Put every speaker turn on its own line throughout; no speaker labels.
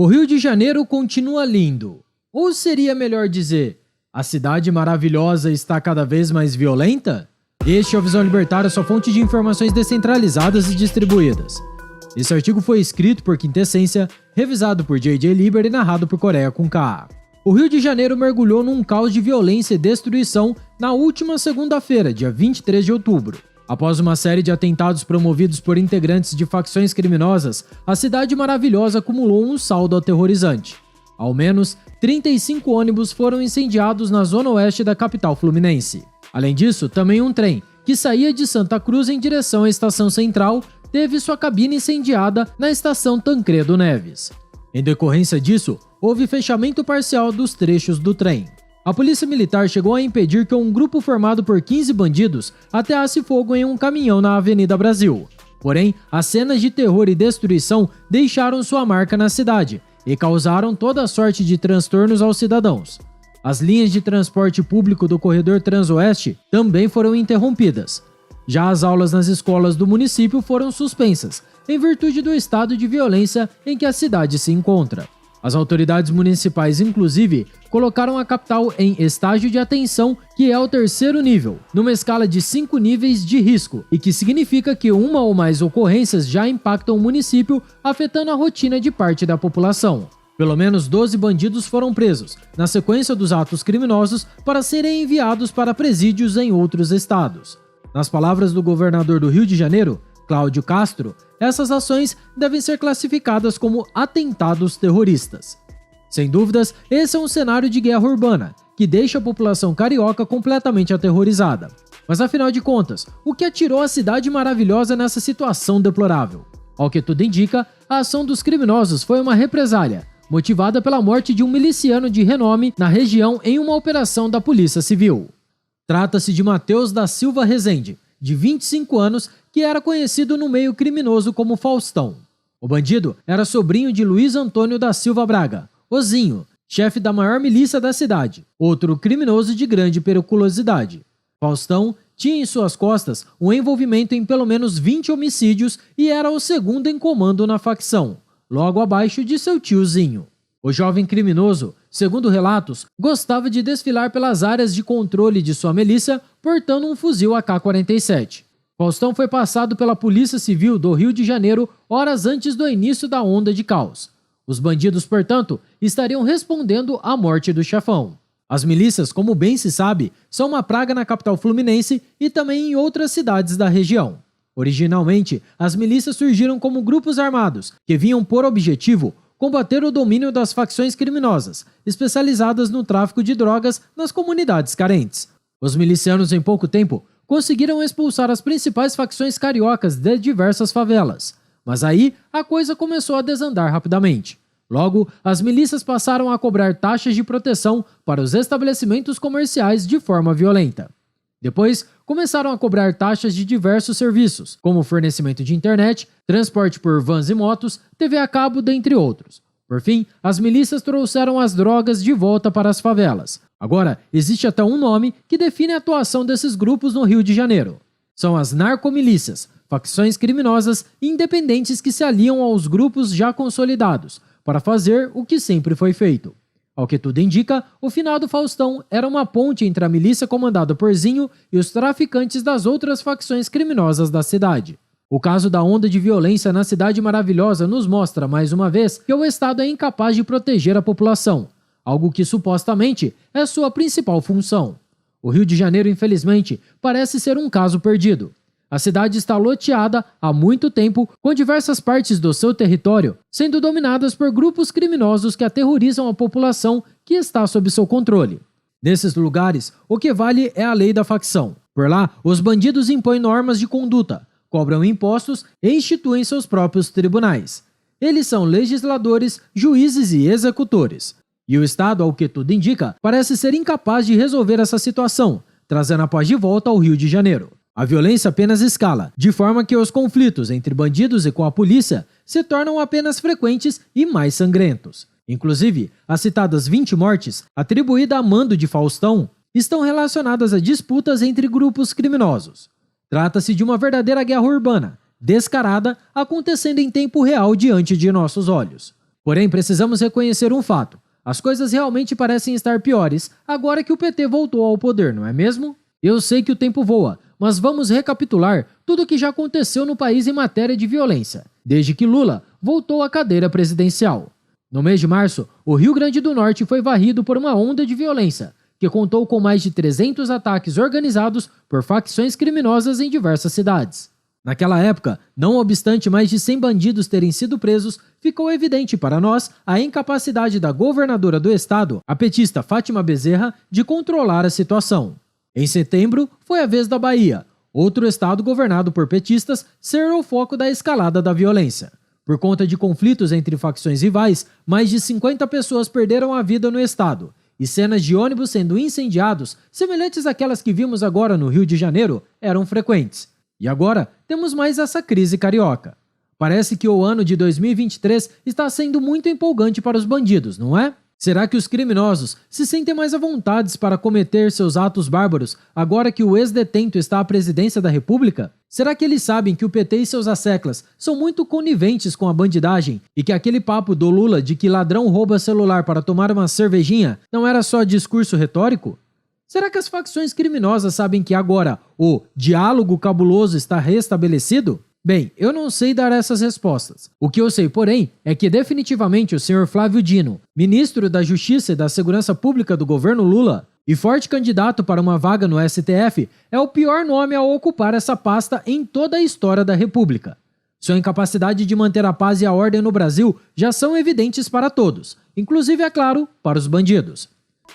O Rio de Janeiro continua lindo. Ou seria melhor dizer, a cidade maravilhosa está cada vez mais violenta? Este é o Visão Libertária, sua fonte de informações descentralizadas e distribuídas. Esse artigo foi escrito por Quintessência, revisado por JJ Liber e narrado por Coreia com K. O Rio de Janeiro mergulhou num caos de violência e destruição na última segunda-feira, dia 23 de outubro. Após uma série de atentados promovidos por integrantes de facções criminosas, a cidade maravilhosa acumulou um saldo aterrorizante. Ao menos 35 ônibus foram incendiados na zona oeste da capital fluminense. Além disso, também um trem, que saía de Santa Cruz em direção à estação central, teve sua cabine incendiada na estação Tancredo Neves. Em decorrência disso, houve fechamento parcial dos trechos do trem. A polícia militar chegou a impedir que um grupo formado por 15 bandidos ateasse fogo em um caminhão na Avenida Brasil. Porém, as cenas de terror e destruição deixaram sua marca na cidade e causaram toda sorte de transtornos aos cidadãos. As linhas de transporte público do corredor Transoeste também foram interrompidas. Já as aulas nas escolas do município foram suspensas, em virtude do estado de violência em que a cidade se encontra. As autoridades municipais, inclusive, colocaram a capital em estágio de atenção, que é o 3º nível, numa escala de 5 níveis de risco, e que significa que uma ou mais ocorrências já impactam o município, afetando a rotina de parte da população. Pelo menos 12 bandidos foram presos, na sequência dos atos criminosos, para serem enviados para presídios em outros estados. Nas palavras do governador do Rio de Janeiro, Cláudio Castro, essas ações devem ser classificadas como atentados terroristas. Sem dúvidas, esse é um cenário de guerra urbana, que deixa a população carioca completamente aterrorizada. Mas afinal de contas, o que atirou a cidade maravilhosa nessa situação deplorável? Ao que tudo indica, a ação dos criminosos foi uma represália, motivada pela morte de um miliciano de renome na região em uma operação da Polícia Civil. Trata-se de Matheus da Silva Rezende, de 25 anos, que era conhecido no meio criminoso como Faustão. O bandido era sobrinho de Luiz Antônio da Silva Braga, o Zinho, chefe da maior milícia da cidade, outro criminoso de grande periculosidade. Faustão tinha em suas costas um envolvimento em pelo menos 20 homicídios e era o segundo em comando na facção, logo abaixo de seu tio Zinho. O jovem criminoso, segundo relatos, gostava de desfilar pelas áreas de controle de sua milícia portando um fuzil AK-47. Faustão foi passado pela Polícia Civil do Rio de Janeiro horas antes do início da onda de caos. Os bandidos, portanto, estariam respondendo à morte do chefão. As milícias, como bem se sabe, são uma praga na capital fluminense e também em outras cidades da região. Originalmente, as milícias surgiram como grupos armados que vinham por objetivo combater o domínio das facções criminosas, especializadas no tráfico de drogas nas comunidades carentes. Os milicianos, em pouco tempo, conseguiram expulsar as principais facções cariocas de diversas favelas. Mas aí, a coisa começou a desandar rapidamente. Logo, as milícias passaram a cobrar taxas de proteção para os estabelecimentos comerciais de forma violenta. Depois, começaram a cobrar taxas de diversos serviços, como fornecimento de internet, transporte por vans e motos, TV a cabo, dentre outros. Por fim, as milícias trouxeram as drogas de volta para as favelas. Agora, existe até um nome que define a atuação desses grupos no Rio de Janeiro. São as narcomilícias, facções criminosas independentes que se aliam aos grupos já consolidados, para fazer o que sempre foi feito. Ao que tudo indica, o finado Faustão era uma ponte entre a milícia comandada por Zinho e os traficantes das outras facções criminosas da cidade. O caso da onda de violência na Cidade Maravilhosa nos mostra, mais uma vez, que o Estado é incapaz de proteger a população, algo que supostamente é sua principal função. O Rio de Janeiro, infelizmente, parece ser um caso perdido. A cidade está loteada há muito tempo, com diversas partes do seu território sendo dominadas por grupos criminosos que aterrorizam a população que está sob seu controle. Nesses lugares, o que vale é a lei da facção. Por lá, os bandidos impõem normas de conduta, cobram impostos e instituem seus próprios tribunais. Eles são legisladores, juízes e executores. E o Estado, ao que tudo indica, parece ser incapaz de resolver essa situação, trazendo a paz de volta ao Rio de Janeiro. A violência apenas escala, de forma que os conflitos entre bandidos e com a polícia se tornam apenas frequentes e mais sangrentos. Inclusive, as citadas 20 mortes, atribuídas a mando de Faustão, estão relacionadas a disputas entre grupos criminosos. Trata-se de uma verdadeira guerra urbana, descarada, acontecendo em tempo real diante de nossos olhos. Porém, precisamos reconhecer um fato. As coisas realmente parecem estar piores agora que o PT voltou ao poder, não é mesmo? Eu sei que o tempo voa, mas vamos recapitular tudo o que já aconteceu no país em matéria de violência, desde que Lula voltou à cadeira presidencial. No mês de março, o Rio Grande do Norte foi varrido por uma onda de violência, que contou com mais de 300 ataques organizados por facções criminosas em diversas cidades. Naquela época, não obstante mais de 100 bandidos terem sido presos, ficou evidente para nós a incapacidade da governadora do estado, a petista Fátima Bezerra, de controlar a situação. Em setembro, foi a vez da Bahia, outro estado governado por petistas, ser o foco da escalada da violência. Por conta de conflitos entre facções rivais, mais de 50 pessoas perderam a vida no estado, e cenas de ônibus sendo incendiados, semelhantes àquelas que vimos agora no Rio de Janeiro, eram frequentes. E agora, temos mais essa crise carioca. Parece que o ano de 2023 está sendo muito empolgante para os bandidos, não é? Será que os criminosos se sentem mais à vontade para cometer seus atos bárbaros agora que o ex-detento está à presidência da República? Será que eles sabem que o PT e seus asseclas são muito coniventes com a bandidagem e que aquele papo do Lula de que ladrão rouba celular para tomar uma cervejinha não era só discurso retórico? Será que as facções criminosas sabem que agora o diálogo cabuloso está restabelecido? Bem, eu não sei dar essas respostas. O que eu sei, porém, é que definitivamente o Sr. Flávio Dino, ministro da Justiça e da Segurança Pública do governo Lula e forte candidato para uma vaga no STF, é o pior nome a ocupar essa pasta em toda a história da República. Sua incapacidade de manter a paz e a ordem no Brasil já são evidentes para todos, inclusive, é claro, para os bandidos.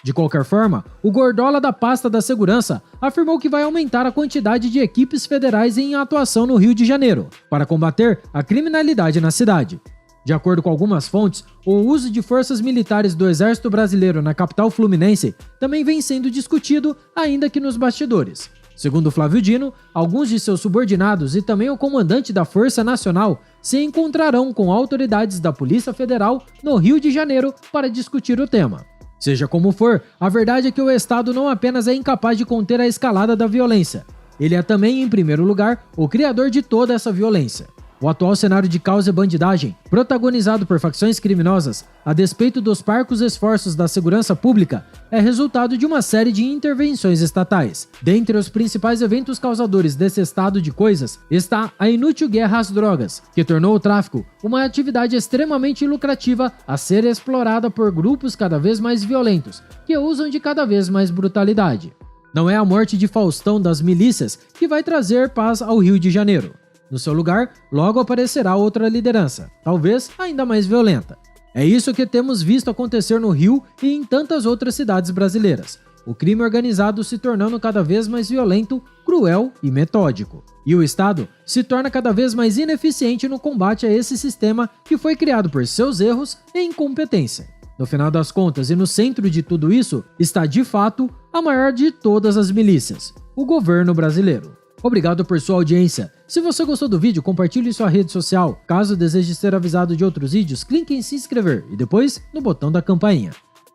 De qualquer forma, o gordola da pasta da segurança afirmou que vai aumentar a quantidade de equipes federais em atuação no Rio de Janeiro, para combater a criminalidade na cidade. De acordo com algumas fontes, o uso de forças militares do Exército Brasileiro na capital fluminense também vem sendo discutido, ainda que nos bastidores. Segundo Flávio Dino, alguns de seus subordinados e também o comandante da Força Nacional se encontrarão com autoridades da Polícia Federal no Rio de Janeiro para discutir o tema. Seja como for, a verdade é que o Estado não apenas é incapaz de conter a escalada da violência, ele é também, em primeiro lugar, o criador de toda essa violência. O atual cenário de caos e bandidagem, protagonizado por facções criminosas, a despeito dos parcos esforços da segurança pública, é resultado de uma série de intervenções estatais. Dentre os principais eventos causadores desse estado de coisas está a inútil guerra às drogas, que tornou o tráfico uma atividade extremamente lucrativa a ser explorada por grupos cada vez mais violentos, que usam de cada vez mais brutalidade. Não é a morte de Faustão das milícias que vai trazer paz ao Rio de Janeiro. No seu lugar, logo aparecerá outra liderança, talvez ainda mais violenta. É isso que temos visto acontecer no Rio e em tantas outras cidades brasileiras. O crime organizado se tornando cada vez mais violento, cruel e metódico. E o Estado se torna cada vez mais ineficiente no combate a esse sistema que foi criado por seus erros e incompetência. No final das contas e no centro de tudo isso está, de fato, a maior de todas as milícias, o governo brasileiro. Obrigado por sua audiência. Se você gostou do vídeo, compartilhe em sua rede social. Caso deseje ser avisado de outros vídeos, clique em se inscrever e depois no botão da campainha.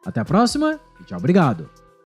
Até a próxima e tchau, obrigado.